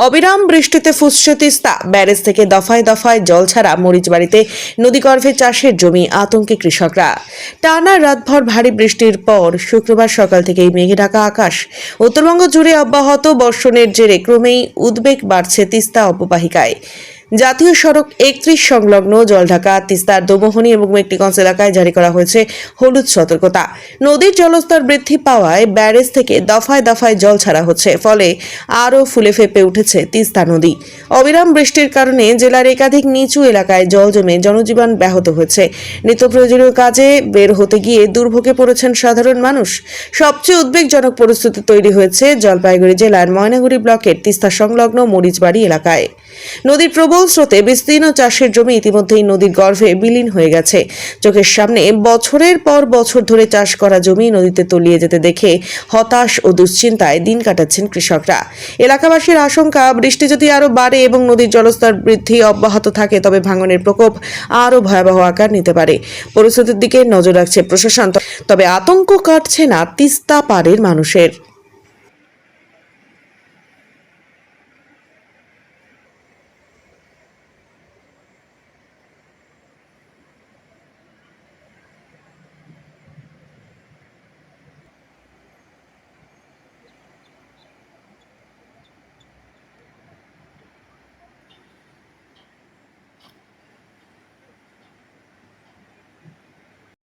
অবিরাম বৃষ্টিতে ফুসছে তিস্তা। ব্যারেজ থেকে দফায় দফায় জল ছাড়া মরিচবাড়িতে নদীগর্ভে চাষের জমি, আতঙ্কে কৃষকরা। টানা রাতভর ভারী বৃষ্টির পর শুক্রবার সকাল থেকেই মেঘে ঢাকা আকাশ। উত্তরবঙ্গ জুড়ে অব্যাহত বর্ষণের জেরে ক্রমেই উদ্বেগ বাড়ছে তিস্তা অববাহিকায়। জাতীয় সড়ক 31 সংলগ্ন জলঢাকা, তিস্তার দোমোহনী এবং মেকলিগঞ্জ এলাকায় জারি করা হয়েছে হলুদ সতর্কতা। নদীর জলস্তর বৃদ্ধি পাওয়ায় ব্যারেজ থেকে দফায় দফায় জল ছাড়া হচ্ছে, ফলে আরও ফুলে ফেঁপে উঠেছে তিস্তা নদী। অবিরাম বৃষ্টির কারণে জেলার একাধিক নিচু এলাকায় জল জমে জনজীবন ব্যাহত হয়েছে। নিত্য প্রয়োজনীয় কাজে বের হতে গিয়ে দুর্ভোগে পড়েছেন সাধারণ মানুষ। সবচেয়ে উদ্বেগজনক পরিস্থিতি তৈরি হয়েছে জলপাইগুড়ি জেলার ময়নাগুড়ি ব্লকের তিস্তা সংলগ্ন মরিচবাড়ি এলাকায়। নদীর প্রবল স্রোতে বিস্তীর্ণ চাষের জমি ইতিমধ্যেই নদীর গর্ভে বিলীন হয়ে গেছে। চোখের সামনে বছরের পর বছর ধরে চাষ করা জমি নদীতে তলিয়ে যেতে দেখে হতাশ ও দুশ্চিন্তায় দিন কাটাচ্ছেন কৃষকরা। এলাকাবাসীর আশঙ্কা, বৃষ্টি যদি আরও বাড়ে এবং নদীর জলস্তর বৃদ্ধি অব্যাহত থাকে তবে ভাঙনের প্রকোপ আরও ভয়াবহ আকার নিতে পারে। পরিস্থিতির দিকে নজর রাখছে প্রশাসন, তবে আতঙ্ক কাটছে না তিস্তা পাড়ের মানুষের।